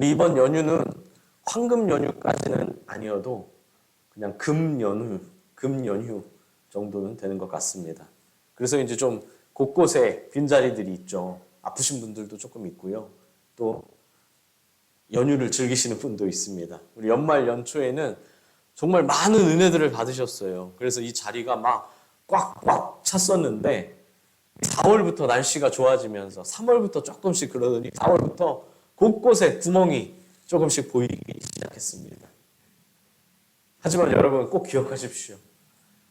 우리 이번 연휴는 황금 연휴까지는 아니어도 그냥 금 연휴 정도는 되는 것 같습니다. 그래서 이제 좀 곳곳에 빈자리들이 있죠. 아프신 분들도 조금 있고요. 또 연휴를 즐기시는 분도 있습니다. 우리 연말 연초에는 정말 많은 은혜들을 받으셨어요. 그래서 이 자리가 막 꽉꽉 찼었는데 4월부터 날씨가 좋아지면서 3월부터 조금씩 그러더니 4월부터 곳곳에 구멍이 조금씩 보이기 시작했습니다. 하지만 여러분 꼭 기억하십시오.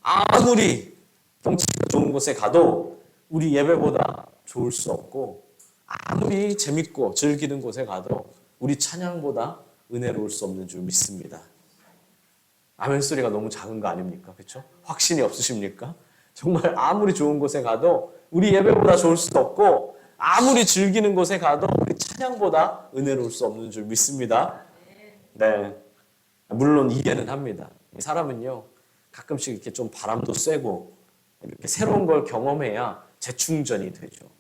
아무리 경치가 좋은 곳에 가도 우리 예배보다 좋을 수 없고, 아무리 재밌고 즐기는 곳에 가도 우리 찬양보다 은혜로울 수 없는 줄 믿습니다. 아멘 소리가 너무 작은 거 아닙니까? 그렇죠? 확신이 없으십니까? 정말 아무리 좋은 곳에 가도 우리 예배보다 좋을 수도 없고, 아무리 즐기는 곳에 가도 우리 찬양보다 은혜로울 수 없는 줄 믿습니다. 네, 물론 이해는 합니다. 사람은요 가끔씩 이렇게 좀 바람도 쐬고 이렇게 새로운 걸 경험해야 재충전이 되죠.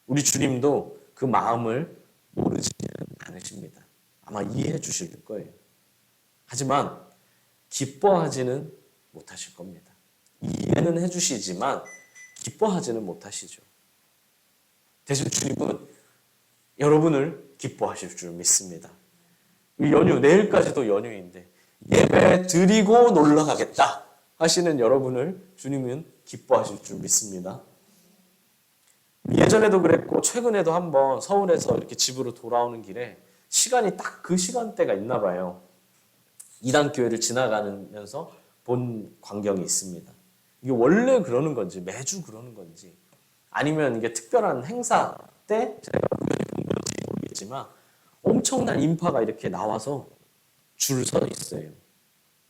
우리 주님도 그 마음을 모르지는 않으십니다. 아마 이해해 주실 거예요. 하지만 기뻐하지는 못하실 겁니다. 이해는 해주시지만 기뻐하지는 못하시죠. 대신 주님은 여러분을 기뻐하실 줄 믿습니다. 이 연휴, 내일까지도 연휴인데 예배 드리고 놀러 가겠다 하시는 여러분을 주님은 기뻐하실 줄 믿습니다. 예전에도 그랬고 최근에도 한번 서울에서 이렇게 집으로 돌아오는 길에 시간이 딱 그 시간대가 있나 봐요. 이단교회를 지나가면서 본 광경이 있습니다. 이게 원래 그러는 건지 매주 그러는 건지 아니면 이게 특별한 행사 때 제가 우연히 본 건지 모르겠지만 엄청난 인파가 이렇게 나와서 줄 서 있어요.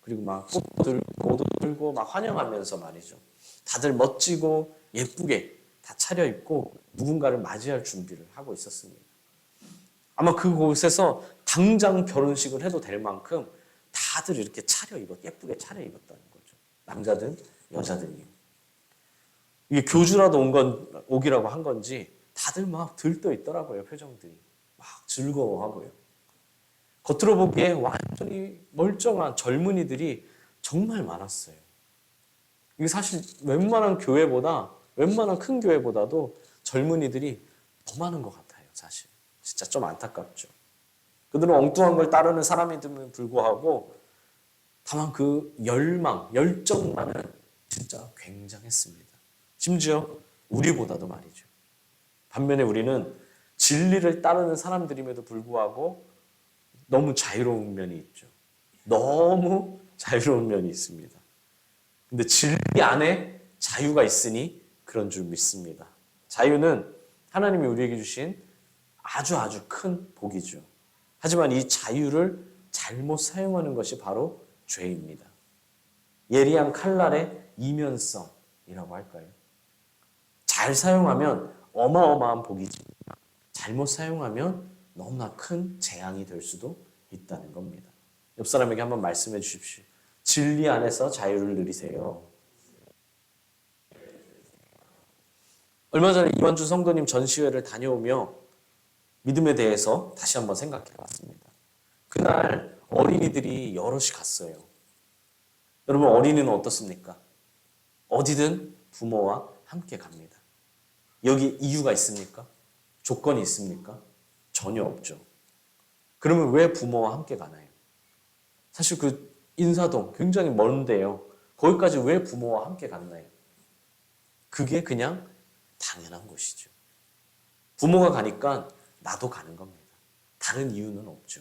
그리고 막 꽃도 들고 막 환영하면서 말이죠. 다들 멋지고 예쁘게 다 차려입고 누군가를 맞이할 준비를 하고 있었습니다. 아마 그곳에서 당장 결혼식을 해도 될 만큼 다들 이렇게 예쁘게 차려입었다는 거죠. 남자든 여자든요. 이게 교주라도 오기라고 한 건지 다들 막 들떠 있더라고요. 표정들이 막 즐거워하고요. 겉으로 보기에 완전히 멀쩡한 젊은이들이 정말 많았어요. 이게 사실 웬만한 큰 교회보다도 젊은이들이 더 많은 것 같아요. 사실 진짜 좀 안타깝죠. 그들은 엉뚱한 걸 따르는 사람임에도 불구하고 다만 그 열정만은 진짜 굉장했습니다. 심지어 우리보다도 말이죠. 반면에 우리는 진리를 따르는 사람들임에도 불구하고 너무 자유로운 면이 있죠. 너무 자유로운 면이 있습니다. 근데 진리 안에 자유가 있으니 그런 줄 믿습니다. 자유는 하나님이 우리에게 주신 아주 큰 복이죠. 하지만 이 자유를 잘못 사용하는 것이 바로 죄입니다. 예리한 칼날의 이면성이라고 할까요? 잘 사용하면 어마어마한 복이지만 잘못 사용하면 너무나 큰 재앙이 될 수도 있다는 겁니다. 옆 사람에게 한번 말씀해 주십시오. 진리 안에서 자유를 누리세요. 얼마 전에 이완주 성도님 전시회를 다녀오며 믿음에 대해서 다시 한번 생각해 봤습니다. 그날 어린이들이 여럿이 갔어요. 여러분, 어린이는 어떻습니까? 어디든 부모와 함께 갑니다. 여기 이유가 있습니까? 조건이 있습니까? 전혀 없죠. 그러면 왜 부모와 함께 가나요? 사실 그 인사동 굉장히 먼데요. 거기까지 왜 부모와 함께 갔나요? 그게 그냥 당연한 것이죠. 부모가 가니까 나도 가는 겁니다. 다른 이유는 없죠.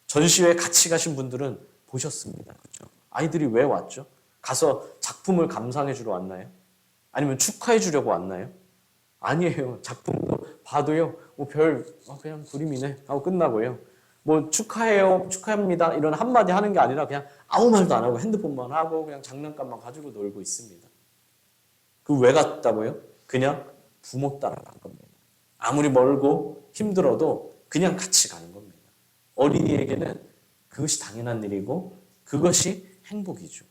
전시회 같이 가신 분들은 보셨습니다. 그렇죠? 아이들이 왜 왔죠? 가서 작품을 감상해 주러 왔나요? 아니면 축하해 주려고 왔나요? 아니에요. 작품도 봐도요. 그냥 그림이네 하고 끝나고요. 뭐 축하해요, 축하합니다 이런 한마디 하는 게 아니라 그냥 아무 말도 안 하고 핸드폰만 하고 그냥 장난감만 가지고 놀고 있습니다. 그 왜 갔다고요? 그냥 부모 따라 간 겁니다. 아무리 멀고 힘들어도 그냥 같이 가는 겁니다. 어린이에게는 그것이 당연한 일이고 그것이 행복이죠.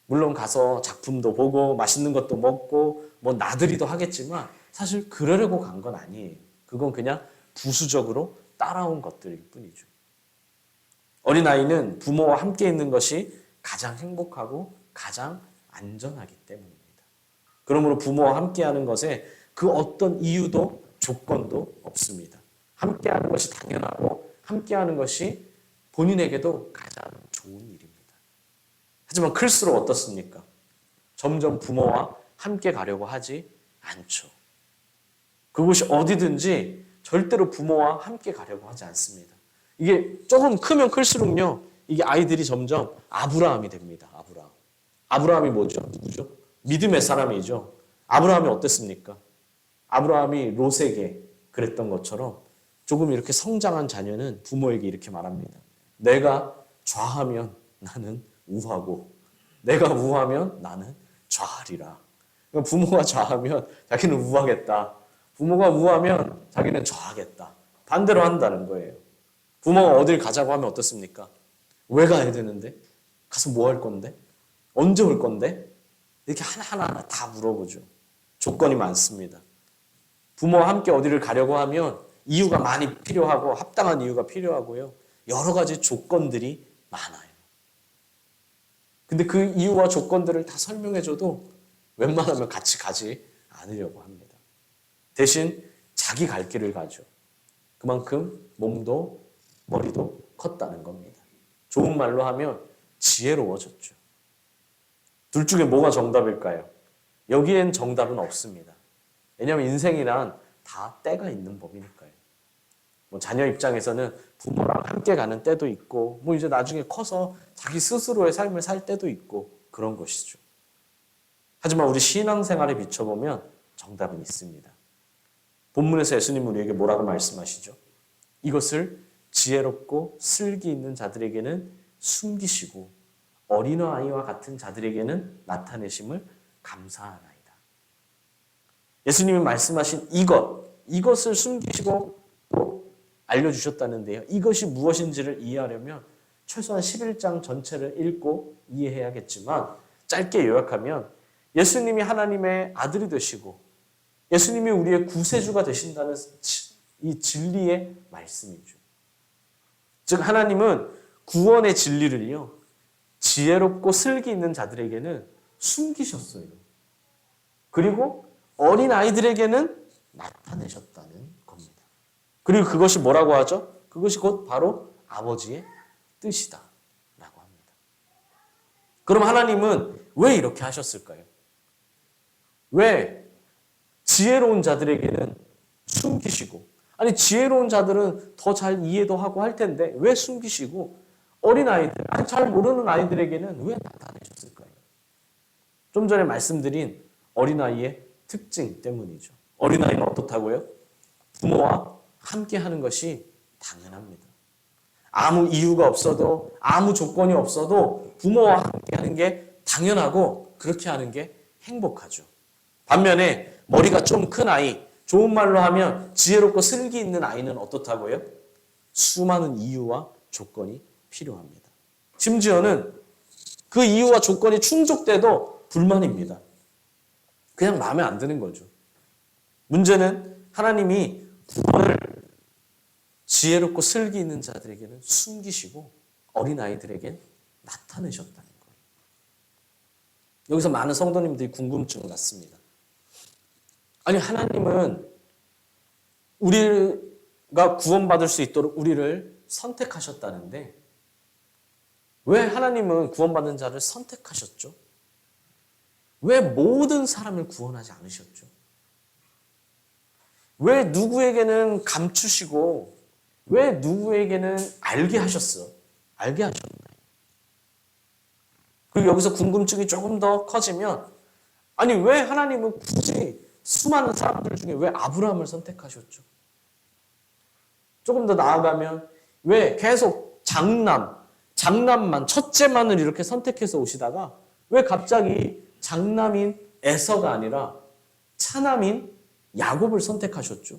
물론 가서 작품도 보고 맛있는 것도 먹고 뭐 나들이도 하겠지만 사실 그러려고 간 건 아니에요. 그건 그냥 부수적으로 따라온 것들일 뿐이죠. 어린아이는 부모와 함께 있는 것이 가장 행복하고 가장 안전하기 때문입니다. 그러므로 부모와 함께하는 것에 그 어떤 이유도 조건도 없습니다. 함께하는 것이 당연하고 함께하는 것이 본인에게도 가장 좋은 일입니다. 하지만 클수록 어떻습니까? 점점 부모와 함께 가려고 하지 않죠. 그곳이 어디든지 절대로 부모와 함께 가려고 하지 않습니다. 이게 조금 크면 클수록요, 이게 아이들이 점점 아브라함이 됩니다. 아브라함이 뭐죠? 누구죠? 믿음의 사람이죠. 아브라함이 어땠습니까? 아브라함이 롯에게 그랬던 것처럼 조금 이렇게 성장한 자녀는 부모에게 이렇게 말합니다. 내가 좌하면 나는 우하고 내가 우하면 나는 좌하리라. 그러니까 부모가 좌하면 자기는 우하겠다. 부모가 우하면 자기는 좌하겠다. 반대로 한다는 거예요. 부모가 어딜 가자고 하면 어떻습니까? 왜 가야 되는데? 가서 뭐 할 건데? 언제 올 건데? 이렇게 하나하나 다 물어보죠. 조건이 많습니다. 부모와 함께 어디를 가려고 하면 이유가 많이 필요하고 합당한 이유가 필요하고요. 여러 가지 조건들이 많아요. 근데 그 이유와 조건들을 다 설명해줘도 웬만하면 같이 가지 않으려고 합니다. 대신 자기 갈 길을 가죠. 그만큼 몸도 머리도 컸다는 겁니다. 좋은 말로 하면 지혜로워졌죠. 둘 중에 뭐가 정답일까요? 여기엔 정답은 없습니다. 왜냐하면 인생이란 다 때가 있는 법이니까요. 자녀 입장에서는 부모랑 함께 가는 때도 있고 이제 나중에 커서 자기 스스로의 삶을 살 때도 있고 그런 것이죠. 하지만 우리 신앙생활에 비춰보면 정답은 있습니다. 본문에서 예수님은 우리에게 뭐라고 말씀하시죠? 이것을 지혜롭고 슬기 있는 자들에게는 숨기시고 어린아이와 같은 자들에게는 나타내심을 감사하나이다. 예수님이 말씀하신 이것을 숨기시고 또 알려주셨다는데요. 이것이 무엇인지를 이해하려면 최소한 11장 전체를 읽고 이해해야겠지만 짧게 요약하면 예수님이 하나님의 아들이 되시고 예수님이 우리의 구세주가 되신다는 이 진리의 말씀이죠. 즉 하나님은 구원의 진리를요. 지혜롭고 슬기 있는 자들에게는 숨기셨어요. 그리고 어린 아이들에게는 나타내셨다는 겁니다. 그리고 그것이 뭐라고 하죠? 그것이 곧 바로 아버지의 뜻이다 라고 합니다. 그럼 하나님은 왜 이렇게 하셨을까요? 왜 지혜로운 자들에게는 숨기시고 아니 지혜로운 자들은 더 잘 이해도 하고 할 텐데 왜 숨기시고 어린아이들, 잘 모르는 아이들에게는 왜 나타내셨을까요? 좀 전에 말씀드린 어린아이의 특징 때문이죠. 어린아이는 어떻다고요? 부모와 함께 하는 것이 당연합니다. 아무 이유가 없어도 아무 조건이 없어도 부모와 함께 하는 게 당연하고 그렇게 하는 게 행복하죠. 반면에 머리가 좀 큰 아이, 좋은 말로 하면 지혜롭고 슬기 있는 아이는 어떻다고요? 수많은 이유와 조건이 필요합니다. 심지어는 그 이유와 조건이 충족돼도 불만입니다. 그냥 마음에 안 드는 거죠. 문제는 하나님이 구원을 지혜롭고 슬기 있는 자들에게는 숨기시고 어린아이들에겐 나타내셨다는 거예요. 여기서 많은 성도님들이 궁금증을 갖습니다. 아니 하나님은 우리가 구원받을 수 있도록 우리를 선택하셨다는데 왜 하나님은 구원받는 자를 선택하셨죠? 왜 모든 사람을 구원하지 않으셨죠? 왜 누구에게는 감추시고 왜 누구에게는 알게 하셨나요? 그리고 여기서 궁금증이 조금 더 커지면 아니 왜 하나님은 굳이 수많은 사람들 중에 왜 아브라함을 선택하셨죠? 조금 더 나아가면 왜 계속 장남만, 첫째만을 이렇게 선택해서 오시다가 왜 갑자기 장남인 에서가 아니라 차남인 야곱을 선택하셨죠?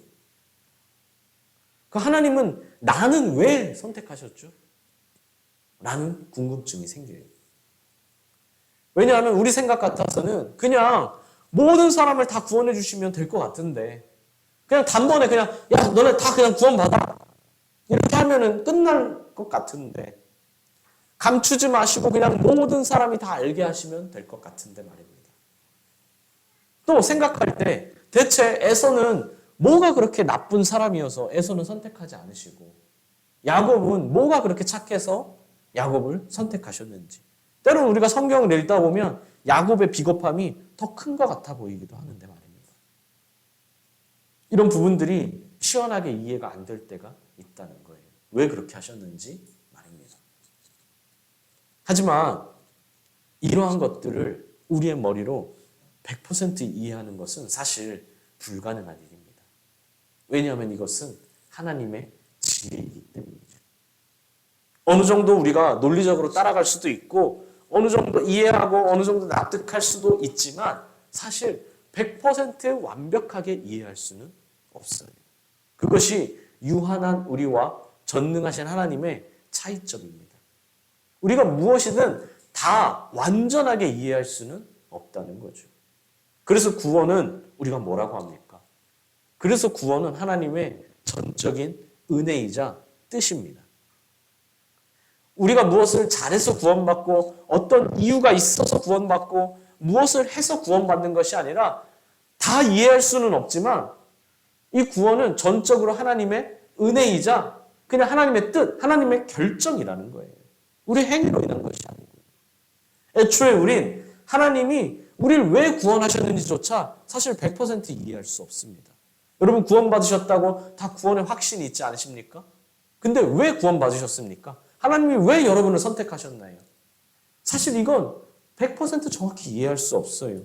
그 하나님은 나는 왜 선택하셨죠? 라는 궁금증이 생겨요. 왜냐하면 우리 생각 같아서는 그냥 모든 사람을 다 구원해 주시면 될 것 같은데 그냥 단번에 그냥 야 너네 다 그냥 구원받아 이해하면은 끝날 것 같은데 감추지 마시고 그냥 모든 사람이 다 알게 하시면 될 것 같은데 말입니다. 또 생각할 때 대체 에서는 뭐가 그렇게 나쁜 사람이어서 에서는 선택하지 않으시고 야곱은 뭐가 그렇게 착해서 야곱을 선택하셨는지. 때로는 우리가 성경을 읽다 보면 야곱의 비겁함이 더 큰 것 같아 보이기도 하는데 말입니다. 이런 부분들이 시원하게 이해가 안 될 때가 있다는 거예요. 왜 그렇게 하셨는지 말입니다. 하지만 이러한 것들을 우리의 머리로 100% 이해하는 것은 사실 불가능한 일입니다. 왜냐하면 이것은 하나님의 지혜이기 때문이죠. 어느 정도 우리가 논리적으로 따라갈 수도 있고 어느 정도 이해하고 어느 정도 납득할 수도 있지만 사실 100% 완벽하게 이해할 수는 없어요. 그것이 유한한 우리와 전능하신 하나님의 차이점입니다. 우리가 무엇이든 다 완전하게 이해할 수는 없다는 거죠. 그래서 구원은 우리가 뭐라고 합니까? 그래서 구원은 하나님의 전적인 은혜이자 뜻입니다. 우리가 무엇을 잘해서 구원받고 어떤 이유가 있어서 구원받고 무엇을 해서 구원받는 것이 아니라 다 이해할 수는 없지만 이 구원은 전적으로 하나님의 은혜이자 그냥 하나님의 뜻, 하나님의 결정이라는 거예요. 우리 행위로 인한 것이 아니고. 애초에 우린 하나님이 우리를 왜 구원하셨는지조차 사실 100% 이해할 수 없습니다. 여러분 구원받으셨다고 다 구원의 확신이 있지 않으십니까? 근데 왜 구원받으셨습니까? 하나님이 왜 여러분을 선택하셨나요? 사실 이건 100% 정확히 이해할 수 없어요.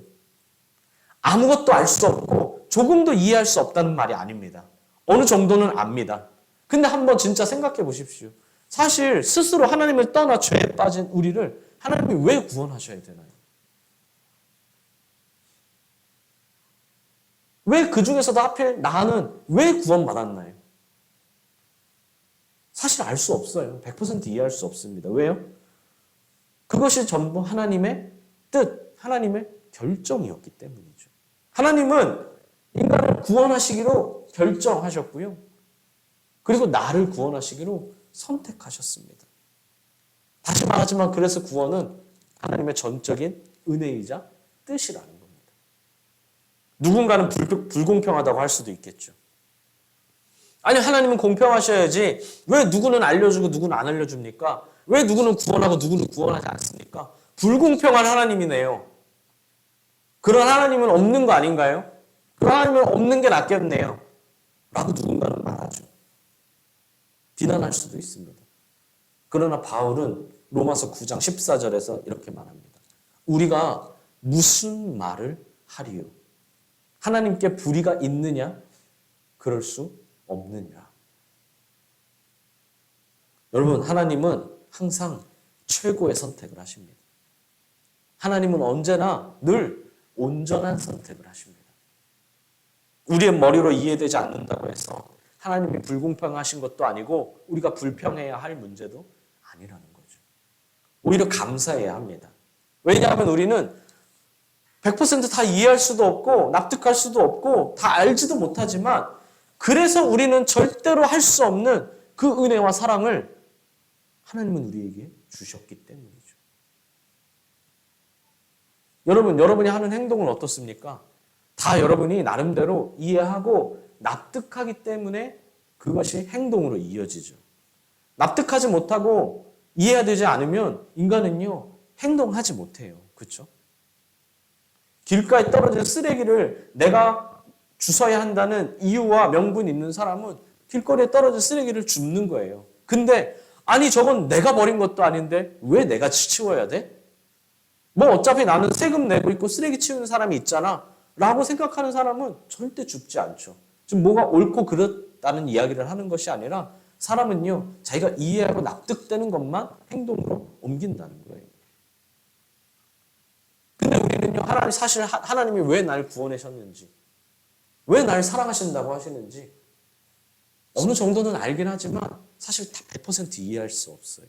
아무것도 알 수 없고 조금도 이해할 수 없다는 말이 아닙니다. 어느 정도는 압니다. 근데 한번 진짜 생각해 보십시오. 사실 스스로 하나님을 떠나 죄에 빠진 우리를 하나님이 왜 구원하셔야 되나요? 왜 그 중에서도 하필 나는 왜 구원받았나요? 사실 알 수 없어요. 100% 이해할 수 없습니다. 왜요? 그것이 전부 하나님의 뜻, 하나님의 결정이었기 때문이죠. 하나님은 인간을 구원하시기로 결정하셨고요. 그리고 나를 구원하시기로 선택하셨습니다. 다시 말하지만 그래서 구원은 하나님의 전적인 은혜이자 뜻이라는 겁니다. 누군가는 불공평하다고 할 수도 있겠죠. 아니 하나님은 공평하셔야지 왜 누구는 알려주고 누구는 안 알려줍니까? 왜 누구는 구원하고 누구는 구원하지 않습니까? 불공평한 하나님이네요. 그런 하나님은 없는 거 아닌가요? 그런 하나님은 없는 게 낫겠네요. 라고 누군가는 말하죠. 비난할 수도 있습니다. 그러나 바울은 로마서 9장 14절에서 이렇게 말합니다. 우리가 무슨 말을 하리요? 하나님께 불의가 있느냐? 그럴 수 없느니라. 여러분, 하나님은 항상 최고의 선택을 하십니다. 하나님은 언제나 늘 온전한 선택을 하십니다. 우리의 머리로 이해되지 않는다고 해서 하나님이 불공평하신 것도 아니고 우리가 불평해야 할 문제도 아니라는 거죠. 오히려 감사해야 합니다. 왜냐하면 우리는 100%다 이해할 수도 없고 납득할 수도 없고 다 알지도 못하지만 그래서 우리는 절대로 할 수 없는 그 은혜와 사랑을 하나님은 우리에게 주셨기 때문이죠. 여러분이 하는 행동은 어떻습니까? 다 여러분이 나름대로 이해하고 납득하기 때문에 그것이 행동으로 이어지죠. 납득하지 못하고 이해되지 않으면 인간은요, 행동하지 못해요. 그렇죠? 길가에 떨어진 쓰레기를 내가 주워야 한다는 이유와 명분이 있는 사람은 길거리에 떨어진 쓰레기를 줍는 거예요. 근데 아니 저건 내가 버린 것도 아닌데 왜 내가 치워야 돼? 뭐 어차피 나는 세금 내고 있고 쓰레기 치우는 사람이 있잖아 라고 생각하는 사람은 절대 줍지 않죠. 지금 뭐가 옳고 그렇다는 이야기를 하는 것이 아니라 사람은요 자기가 이해하고 납득되는 것만 행동으로 옮긴다는 거예요. 근데 우리는요 사실 하나님이 왜 날 구원하셨는지 왜 날 사랑하신다고 하시는지 어느 정도는 알긴 하지만 사실 다 100% 이해할 수 없어요.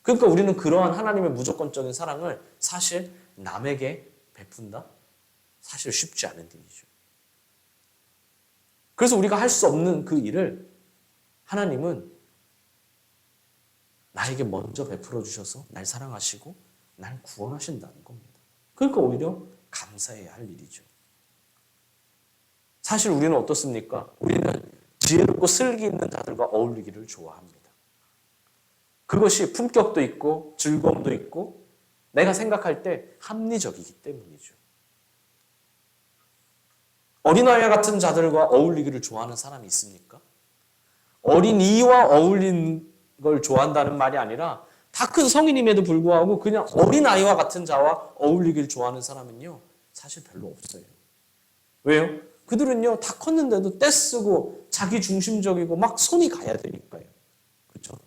그러니까 우리는 그러한 하나님의 무조건적인 사랑을 사실 남에게 베푼다? 사실 쉽지 않은 일이죠. 그래서 우리가 할 수 없는 그 일을 하나님은 나에게 먼저 베풀어 주셔서 날 사랑하시고 날 구원하신다는 겁니다. 그러니까 오히려 감사해야 할 일이죠. 사실 우리는 어떻습니까? 우리는 지혜롭고 슬기 있는 자들과 어울리기를 좋아합니다. 그것이 품격도 있고 즐거움도 있고 내가 생각할 때 합리적이기 때문이죠. 어린아이와 같은 자들과 어울리기를 좋아하는 사람이 있습니까? 어린이와 어울리는 걸 좋아한다는 말이 아니라 다 큰 성인임에도 불구하고 그냥 어린아이와 같은 자와 어울리기를 좋아하는 사람은요, 사실 별로 없어요. 왜요? 그들은요, 다 컸는데도 떼쓰고 자기 중심적이고 막 손이 가야 되니까요. 그렇죠?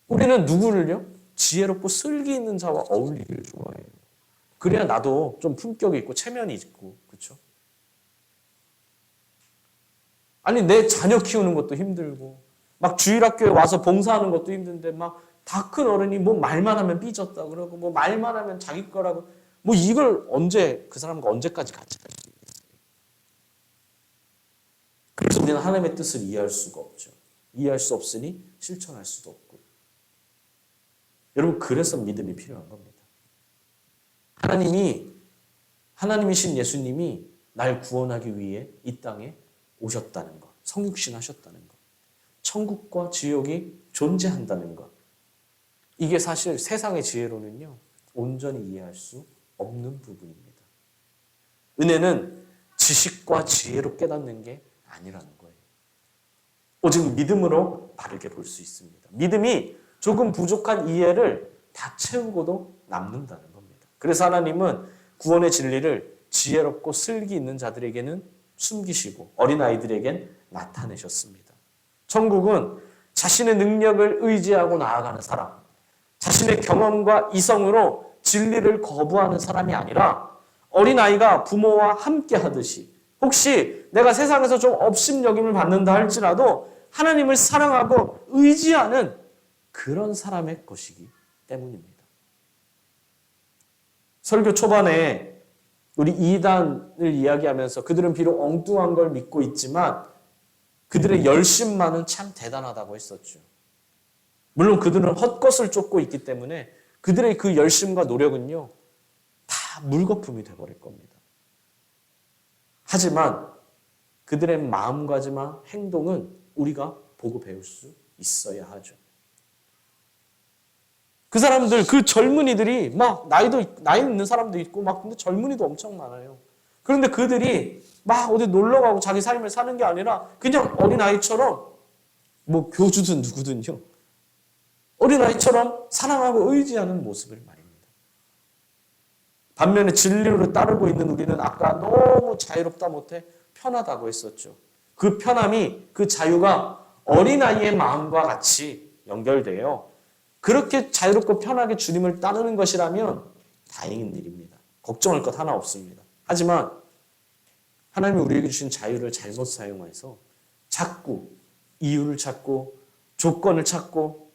우리는 누구를요? 지혜롭고 슬기 있는 자와 어울리기를 좋아해요. 그래야 나도 좀 품격이 있고 체면이 있고, 그렇죠? 아니 내 자녀 키우는 것도 힘들고 막 주일학교에 와서 봉사하는 것도 힘든데 막 다 큰 어른이 뭐 말만 하면 삐졌다 그러고 뭐 말만 하면 자기 거라고 뭐 이걸 언제 그 사람과 언제까지 같이 할 수 있겠어요? 그래서 우리는 하나님의 뜻을 이해할 수가 없죠. 이해할 수 없으니 실천할 수도 없고. 여러분 그래서 믿음이 필요한 겁니다. 하나님이신 예수님이 날 구원하기 위해 이 땅에 오셨다는 것, 성육신 하셨다는 것, 천국과 지옥이 존재한다는 것. 이게 사실 세상의 지혜로는요, 온전히 이해할 수 없는 부분입니다. 은혜는 지식과 지혜로 깨닫는 게 아니라는 거예요. 오직 믿음으로 바르게 볼 수 있습니다. 믿음이 조금 부족한 이해를 다 채우고도 남는다는 겁니다. 그래서 하나님은 구원의 진리를 지혜롭고 슬기 있는 자들에게는 숨기시고 어린아이들에겐 나타내셨습니다. 천국은 자신의 능력을 의지하고 나아가는 사람, 자신의 경험과 이성으로 진리를 거부하는 사람이 아니라 어린아이가 부모와 함께 하듯이 혹시 내가 세상에서 좀 업신여김을 받는다 할지라도 하나님을 사랑하고 의지하는 그런 사람의 것이기 때문입니다. 설교 초반에 우리 이단을 이야기하면서 그들은 비록 엉뚱한 걸 믿고 있지만 그들의 열심만은 참 대단하다고 했었죠. 물론 그들은 헛것을 쫓고 있기 때문에 그들의 그 열심과 노력은요, 다 물거품이 되어버릴 겁니다. 하지만 그들의 마음가짐과 행동은 우리가 보고 배울 수 있어야 하죠. 그 사람들, 그 젊은이들이 막 나이 있는 사람도 있고 막 근데 젊은이도 엄청 많아요. 그런데 그들이 막 어디 놀러 가고 자기 삶을 사는 게 아니라 그냥 어린아이처럼 뭐 교주든 누구든요. 어린아이처럼 사랑하고 의지하는 모습을 말입니다. 반면에 진리로 따르고 있는 우리는 아까 너무 자유롭다 못해 편하다고 했었죠. 그 편함이, 그 자유가 어린아이의 마음과 같이 연결돼요. 그렇게 자유롭고 편하게 주님을 따르는 것이라면 다행인 일입니다. 걱정할 것 하나 없습니다. 하지만 하나님이 우리에게 주신 자유를 잘못 사용해서 자꾸 이유를 찾고 조건을 찾고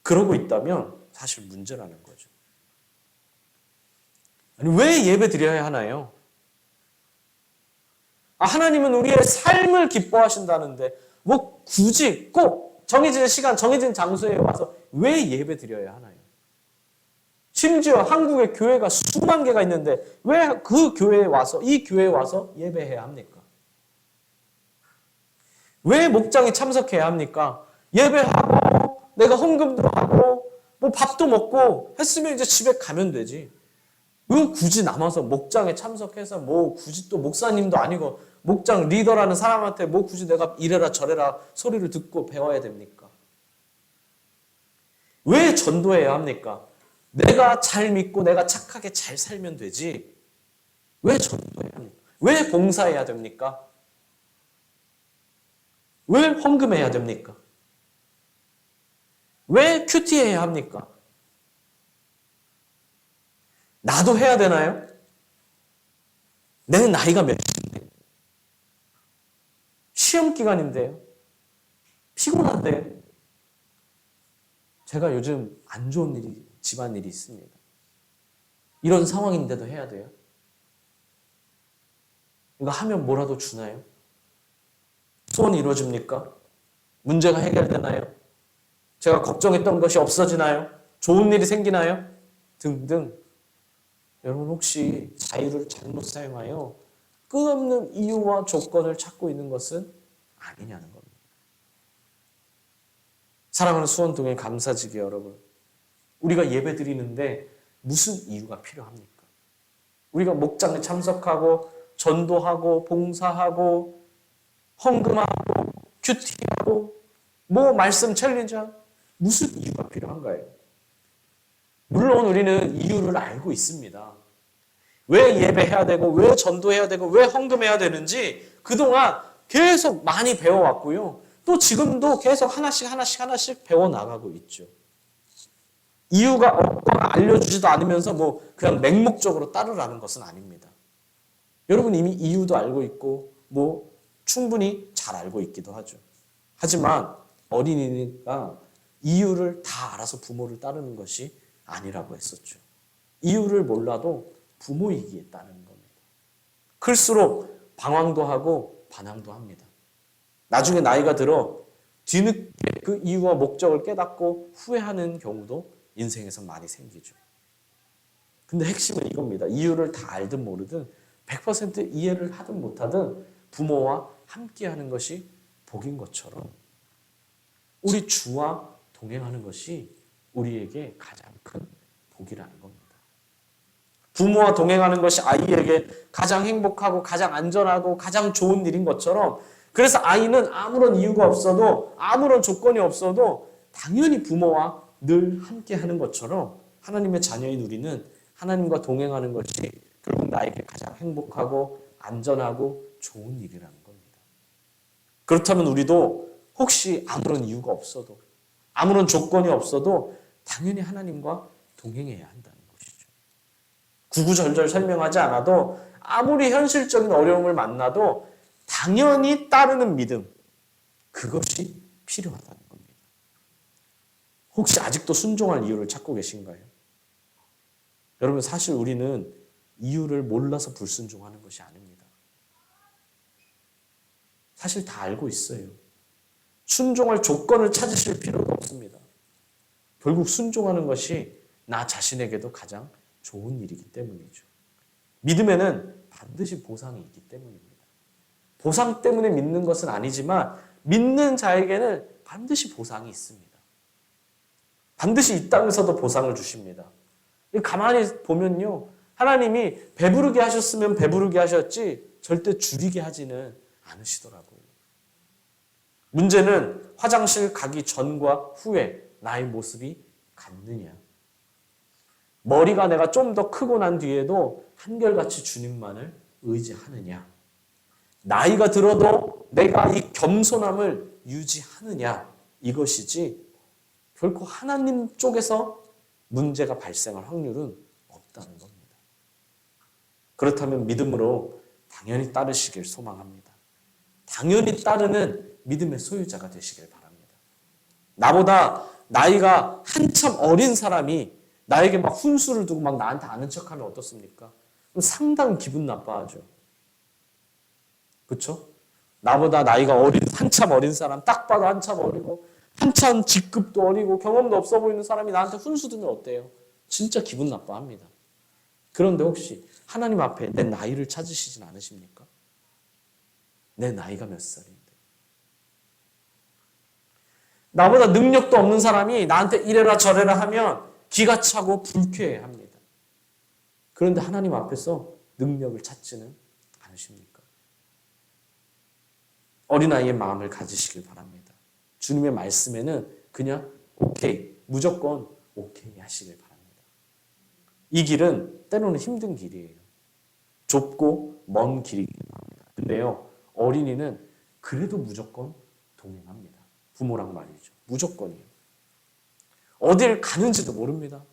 그러고 있다면 사실 문제라는 거죠. 아니, 왜 예배 드려야 하나요? 하나님은 우리의 삶을 기뻐하신다는데 뭐 굳이 꼭 정해진 시간, 정해진 장소에 와서 왜 예배 드려야 하나요? 심지어 한국에 교회가 수만 개가 있는데 왜 그 교회에 와서, 이 교회에 와서 예배해야 합니까? 왜 목장에 참석해야 합니까? 예배하고 내가 헌금도 하고 뭐 밥도 먹고 했으면 이제 집에 가면 되지. 왜 굳이 남아서 목장에 참석해서 뭐 굳이 또 목사님도 아니고 목장 리더라는 사람한테 뭐 굳이 내가 이래라 저래라 소리를 듣고 배워야 됩니까? 왜 전도해야 합니까? 내가 잘 믿고 내가 착하게 잘 살면 되지. 왜 전도해야 합니까? 왜 봉사해야 됩니까? 왜 헌금해야 됩니까? 왜 큐티해야 합니까? 나도 해야 되나요? 내 나이가 몇인데? 시험 기간인데요? 피곤한데요? 제가 요즘 안 좋은 일이, 집안일이 있습니다. 이런 상황인데도 해야 돼요? 이거 하면 뭐라도 주나요? 소원이 이루어집니까? 문제가 해결되나요? 제가 걱정했던 것이 없어지나요? 좋은 일이 생기나요? 등등. 여러분 혹시 자유를 잘못 사용하여 끝없는 이유와 조건을 찾고 있는 것은 아니냐는 겁니다. 사랑하는 수원동의 감사지기 여러분, 우리가 예배 드리는데 무슨 이유가 필요합니까? 우리가 목장에 참석하고 전도하고 봉사하고 헌금하고 큐티하고 뭐 말씀 챌린지하고 무슨 이유가 필요한가요? 물론 우리는 이유를 알고 있습니다. 왜 예배해야 되고 왜 전도해야 되고 왜 헌금해야 되는지 그동안 계속 많이 배워왔고요. 또 지금도 계속 하나씩 배워나가고 있죠. 이유가 없거나 알려주지도 않으면서 뭐 그냥 맹목적으로 따르라는 것은 아닙니다. 여러분 이미 이유도 알고 있고 뭐 충분히 잘 알고 있기도 하죠. 하지만 어린이가 이유를 다 알아서 부모를 따르는 것이 아니라고 했었죠. 이유를 몰라도 부모이기에 따르는 겁니다. 클수록 방황도 하고 반항도 합니다. 나중에 나이가 들어 뒤늦게 그 이유와 목적을 깨닫고 후회하는 경우도 인생에서 많이 생기죠. 근데 핵심은 이겁니다. 이유를 다 알든 모르든 100% 이해를 하든 못하든 부모와 함께하는 것이 복인 것처럼 우리 주와 동행하는 것이 우리에게 가장 큰 복이라는 겁니다. 부모와 동행하는 것이 아이에게 가장 행복하고 가장 안전하고 가장 좋은 일인 것처럼 그래서 아이는 아무런 이유가 없어도 아무런 조건이 없어도 당연히 부모와 늘 함께하는 것처럼 하나님의 자녀인 우리는 하나님과 동행하는 것이 결국 나에게 가장 행복하고 안전하고 좋은 일이라는 겁니다. 그렇다면 우리도 혹시 아무런 이유가 없어도 아무런 조건이 없어도 당연히 하나님과 동행해야 한다는 것이죠. 구구절절 설명하지 않아도 아무리 현실적인 어려움을 만나도 당연히 따르는 믿음, 그것이 필요하다는 겁니다. 혹시 아직도 순종할 이유를 찾고 계신가요? 여러분 사실 우리는 이유를 몰라서 불순종하는 것이 아닙니다. 사실 다 알고 있어요. 순종할 조건을 찾으실 필요도 없습니다. 결국 순종하는 것이 나 자신에게도 가장 좋은 일이기 때문이죠. 믿음에는 반드시 보상이 있기 때문입니다. 보상 때문에 믿는 것은 아니지만 믿는 자에게는 반드시 보상이 있습니다. 반드시 이 땅에서도 보상을 주십니다. 가만히 보면요. 하나님이 배부르게 하셨으면 배부르게 하셨지 절대 줄이게 하지는 않으시더라고요. 문제는 화장실 가기 전과 후에 나의 모습이 같느냐. 머리가 내가 좀 더 크고 난 뒤에도 한결같이 주님만을 의지하느냐. 나이가 들어도 내가 이 겸손함을 유지하느냐. 이것이지 결코 하나님 쪽에서 문제가 발생할 확률은 없다는 겁니다. 그렇다면 믿음으로 당연히 따르시길 소망합니다. 당연히 따르는 믿음의 소유자가 되시길 바랍니다. 나보다 나이가 한참 어린 사람이 나에게 막 훈수를 두고 막 나한테 아는 척하면 어떻습니까? 그럼 상당히 기분 나빠하죠. 그렇죠? 나보다 나이가 한참 어린 사람, 딱 봐도 한참 어리고 한참 직급도 어리고 경험도 없어 보이는 사람이 나한테 훈수 두면 어때요? 진짜 기분 나빠합니다. 그런데 혹시 하나님 앞에 내 나이를 찾으시진 않으십니까? 내 나이가 몇 살인데? 나보다 능력도 없는 사람이 나한테 이래라 저래라 하면 기가 차고 불쾌해합니다. 그런데 하나님 앞에서 능력을 찾지는 않으십니까? 어린아이의 마음을 가지시길 바랍니다. 주님의 말씀에는 그냥 오케이, 무조건 오케이 하시길 바랍니다. 이 길은 때로는 힘든 길이에요. 좁고 먼 길이긴 합니다. 근데요, 어린이는 그래도 무조건 동행합니다. 부모랑 말이죠. 무조건이에요. 어딜 가는지도 모릅니다.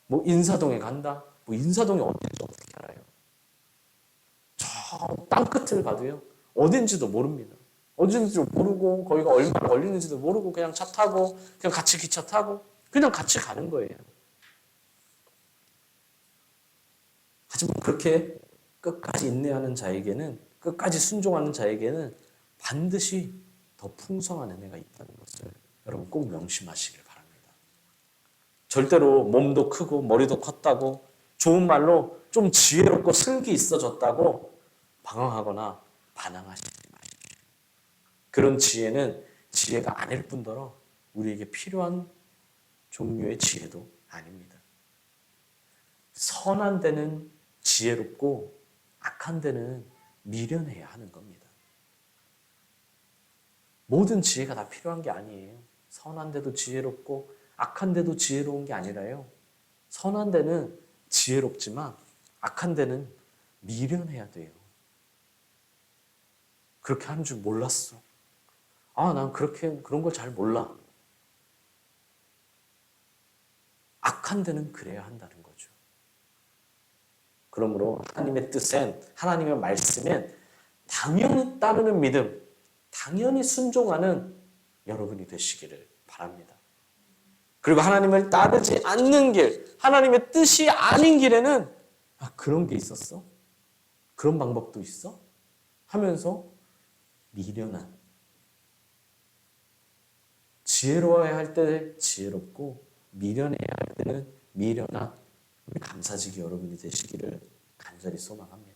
뭐 인사동에 간다? 뭐 인사동이 어딘지 어떻게 알아요? 저 땅끝을 가도요. 어딘지도 모릅니다. 어딘지도 모르고 거기가 얼마나 걸리는지도 모르고 그냥 차 타고 그냥 같이 기차 타고 그냥 같이 가는 거예요. 하지만 그렇게 끝까지 인내하는 자에게는, 끝까지 순종하는 자에게는 반드시 더 풍성한 은혜가 있다는 것을 여러분 꼭 명심하시길 바랍니다. 절대로 몸도 크고 머리도 컸다고, 좋은 말로 좀 지혜롭고 슬기 있어졌다고 방황하거나 반항하시지 마십시오. 그런 지혜는 지혜가 아닐 뿐더러 우리에게 필요한 종류의 지혜도 아닙니다. 선한 데는 지혜롭고 악한 데는 미련해야 하는 겁니다. 모든 지혜가 다 필요한 게 아니에요. 선한 데도 지혜롭고 악한 데도 지혜로운 게 아니라요. 선한 데는 지혜롭지만 악한 데는 미련해야 돼요. 그렇게 하는 줄 몰랐어. 난 그런 걸 잘 몰라. 악한 데는 그래야 한다는 거죠. 그러므로 하나님의 뜻엔, 하나님의 말씀엔 당연히 따르는 믿음, 당연히 순종하는 여러분이 되시기를 바랍니다. 그리고 하나님을 따르지 않는 길, 하나님의 뜻이 아닌 길에는 그런 게 있었어? 그런 방법도 있어? 하면서 미련한, 지혜로워야 할 때 지혜롭고 미련해야 할 때는 미련한 감사지기 여러분이 되시기를 간절히 소망합니다.